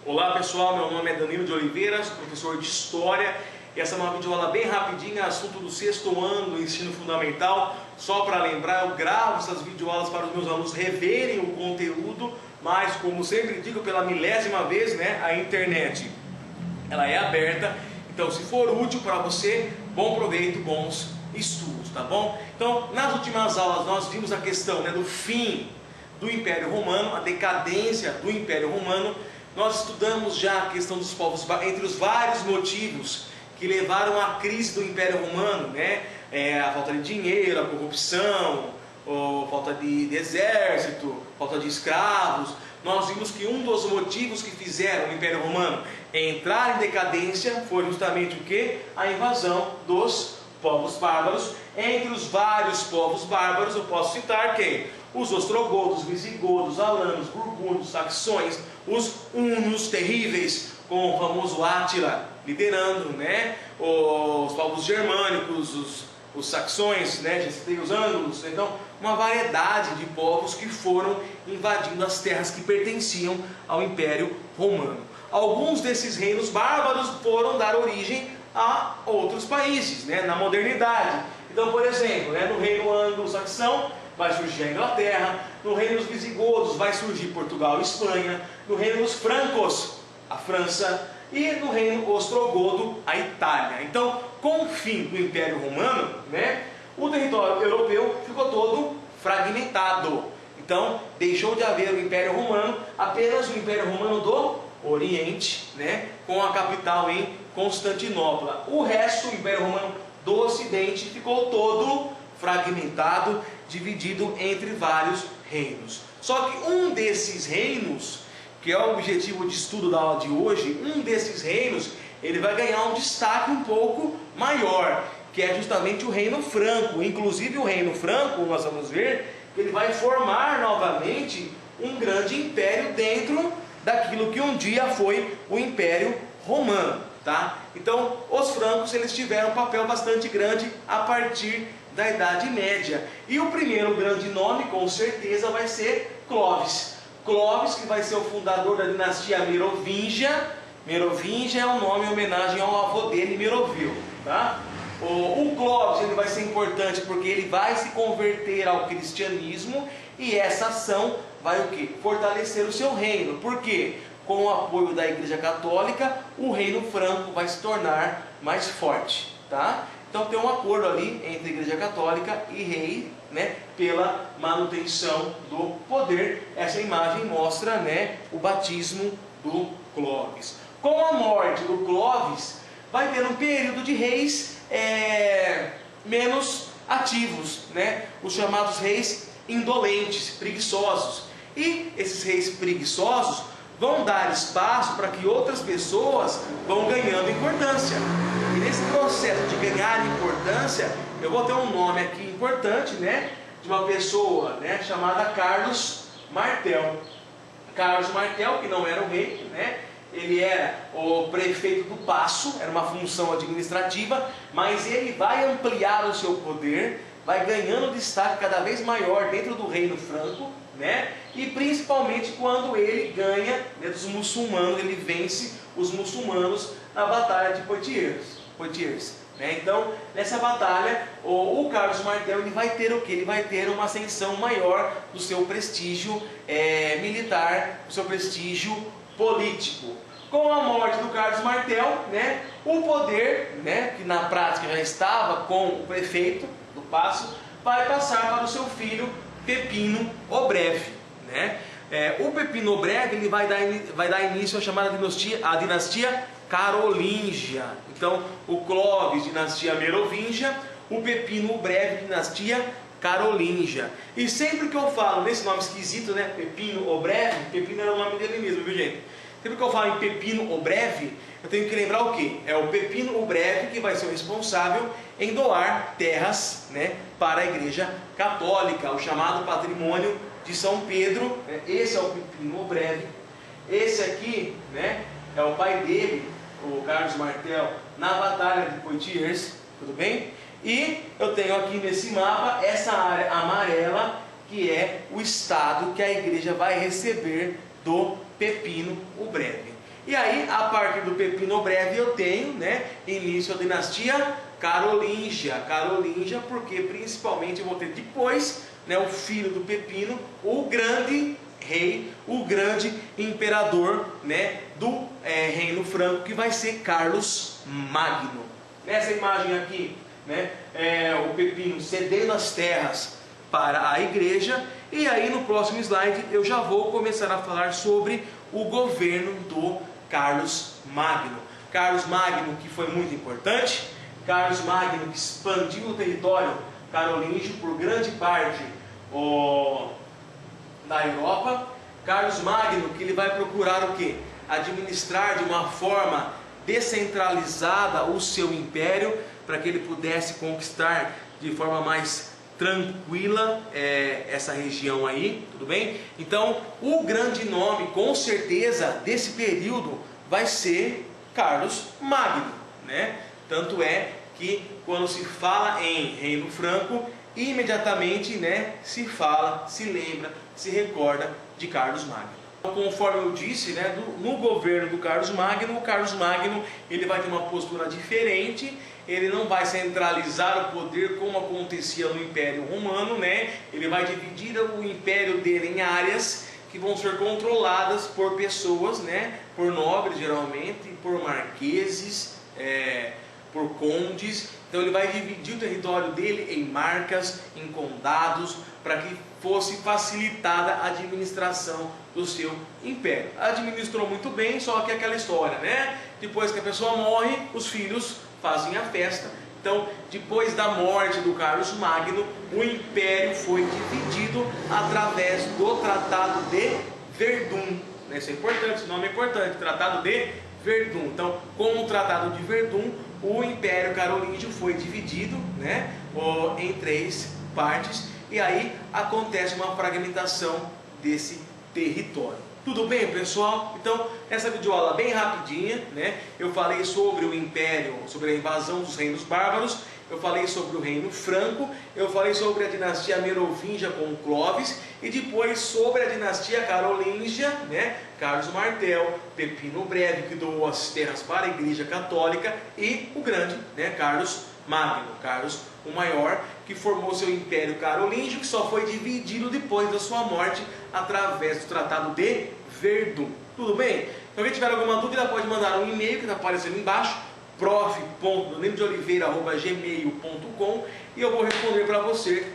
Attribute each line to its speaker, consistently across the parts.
Speaker 1: Olá pessoal, meu nome é Danilo de Oliveira, sou professor de História e essa é uma videoaula bem rapidinha, assunto do 6º ano do ensino fundamental. Só para lembrar, eu gravo essas videoaulas para os meus alunos reverem o conteúdo, mas como sempre digo pela milésima vez, né, a internet ela é aberta, então se for útil para você, bom proveito, bons estudos, tá bom? Então, nas últimas aulas nós vimos a questão, né, do fim do Império Romano, a decadência do Império Romano. Nós estudamos já a questão dos povos, entre os vários motivos que levaram à crise do Império Romano, né? A falta de dinheiro, a corrupção, a falta de exército, falta de escravos. Nós vimos que um dos motivos que fizeram o Império Romano entrar em decadência foi justamente o quê? A invasão dos povos bárbaros. Entre os vários povos bárbaros eu posso citar quem? Os ostrogodos, visigodos, alanos, burgúndios, saxões, os hunos terríveis, com o famoso Átila liderando, né? Os povos germânicos, os saxões, né? Já citei os ângulos. Então, uma variedade de povos que foram invadindo as terras que pertenciam ao Império Romano. Alguns desses reinos bárbaros foram dar origem a outros países, né? Na modernidade. Então, por exemplo, né? No reino anglo-saxão vai surgir a Inglaterra, no reino dos visigodos vai surgir Portugal e Espanha, no reino dos francos, a França, e no reino ostrogodo, a Itália. Então, com o fim do Império Romano, né, o território europeu ficou todo fragmentado. Então, deixou de haver o Império Romano, apenas o Império Romano do Oriente, né, com a capital em Constantinopla. O resto, o Império Romano do Ocidente, ficou todo fragmentado, dividido entre vários reinos. Só que um desses reinos, que é o objetivo de estudo da aula de hoje, um desses reinos, ele vai ganhar um destaque um pouco maior, que é justamente o reino franco. Inclusive o reino franco, nós vamos ver, que ele vai formar novamente um grande império dentro daquilo que um dia foi o Império Romano, tá? Então, os francos, eles tiveram um papel bastante grande a partir da Idade Média. E o primeiro grande nome, com certeza, vai ser Clovis. Clovis, que vai ser o fundador da dinastia Merovingia. Merovingia é um nome em homenagem ao avô dele, Meroveu, tá? O Clovis, ele vai ser importante porque ele vai se converter ao cristianismo e essa ação vai o quê? Fortalecer o seu reino. Por quê? Com o apoio da Igreja Católica, o reino franco vai se tornar mais forte, tá? Então tem um acordo ali entre a Igreja Católica e rei, né, pela manutenção do poder. Essa imagem mostra, né, o batismo do Clovis. Com a morte do Clovis, vai ter um período de reis menos ativos, né, os chamados reis indolentes, preguiçosos. E esses reis preguiçosos vão dar espaço para que outras pessoas vão ganhando importância. E nesse processo de ganhar importância, eu vou ter um nome aqui importante, né, de uma pessoa, né, chamada Carlos Martel. Carlos Martel, que não era o rei, né, ele era o prefeito do Paço, era uma função administrativa, mas ele vai ampliar o seu poder, vai ganhando destaque cada vez maior dentro do reino franco, né? E principalmente quando ele ganha, né, dos muçulmanos, ele vence os muçulmanos na batalha de Poitiers, né? Então, nessa batalha, o Carlos Martel, ele vai ter o quê? Ele vai ter uma ascensão maior do seu prestígio militar, do seu prestígio político. Com a morte do Carlos Martel, né, o poder, né, que na prática já estava com o prefeito do Paço, vai passar para o seu filho Pepino o Breve, né? O Pepino o Breve, ele vai dar início à chamada dinastia Carolíngia. Então, o Clovis, dinastia Merovingia, o Pepino o Breve, dinastia Carolíngia. E sempre que eu falo nesse nome esquisito, né, Pepino o Breve, Pepino era o nome dele mesmo, viu, gente? Sempre que eu falo em Pepino o Breve, eu tenho que lembrar o quê? É o Pepino o Breve que vai ser o responsável em doar terras, né, para a Igreja Católica, o chamado patrimônio de São Pedro, né? Esse é o Pepino o Breve. Esse aqui, né, é o pai dele, o Carlos Martel, na Batalha de Poitiers, tudo bem? E eu tenho aqui nesse mapa essa área amarela, que é o estado que a igreja vai receber do Pepino o Breve. E aí, a partir do Pepino o Breve, eu tenho, né, início da dinastia Carolíngia. Carolíngia, porque principalmente eu vou ter depois, né, o filho do Pepino, o grande rei, o grande imperador, né, do reino franco, que vai ser Carlos Magno. Nessa imagem aqui, né, o Pepino cedendo as terras para a igreja. E aí no próximo slide eu já vou começar a falar sobre o governo do Carlos Magno. Carlos Magno, que foi muito importante, Carlos Magno, que expandiu o território carolíngio por grande parte da Europa. Carlos Magno, que ele vai procurar o quê? Administrar de uma forma descentralizada o seu império, para que ele pudesse conquistar de forma mais tranquila essa região aí, tudo bem? Então, o grande nome, com certeza, desse período vai ser Carlos Magno, né? Tanto é que quando se fala em Reino Franco, imediatamente, né, se fala, se lembra, se recorda de Carlos Magno. Conforme eu disse, né, no governo do Carlos Magno, o Carlos Magno ele vai ter uma postura diferente. Ele não vai centralizar o poder como acontecia no Império Romano, né? Ele vai dividir o império dele em áreas que vão ser controladas por pessoas, né? Por nobres geralmente, por marqueses, por condes. Então ele vai dividir o território dele em marcas, em condados, para que fosse facilitada a administração do seu império. Administrou muito bem, só que aquela história, né? Depois que a pessoa morre, os filhos fazem a festa. Então, depois da morte do Carlos Magno, o império foi dividido através do Tratado de Verdun. Isso é importante, esse nome é importante, Tratado de Verdun. Então, com o Tratado de Verdun, o Império Carolíngio foi dividido, né, em 3 partes, e aí acontece uma fragmentação desse território. Tudo bem, pessoal? Então, essa videoaula bem rapidinha, né? Eu falei sobre o Império, sobre a invasão dos reinos bárbaros, eu falei sobre o Reino Franco, eu falei sobre a dinastia Merovingia com Clovis, e depois sobre a dinastia Carolíngia, né? Carlos Martel, Pepino o Breve, que doou as terras para a Igreja Católica, e o grande, né, Carlos Magno, Carlos o Maior, que formou seu Império Carolíngio, que só foi dividido depois da sua morte através do Tratado de Verdun. Tudo bem? Se alguém tiver alguma dúvida, pode mandar um e-mail que está aparecendo embaixo, prof.danilodeoliveira@gmail.com, e eu vou responder para você,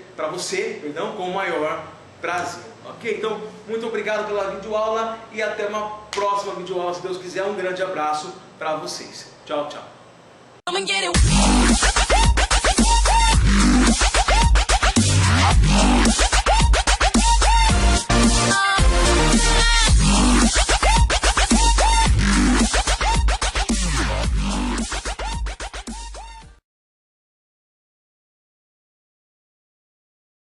Speaker 1: com o maior prazer. Ok? Então, muito obrigado pela videoaula e até uma próxima videoaula, se Deus quiser. Um grande abraço para vocês. Tchau, tchau.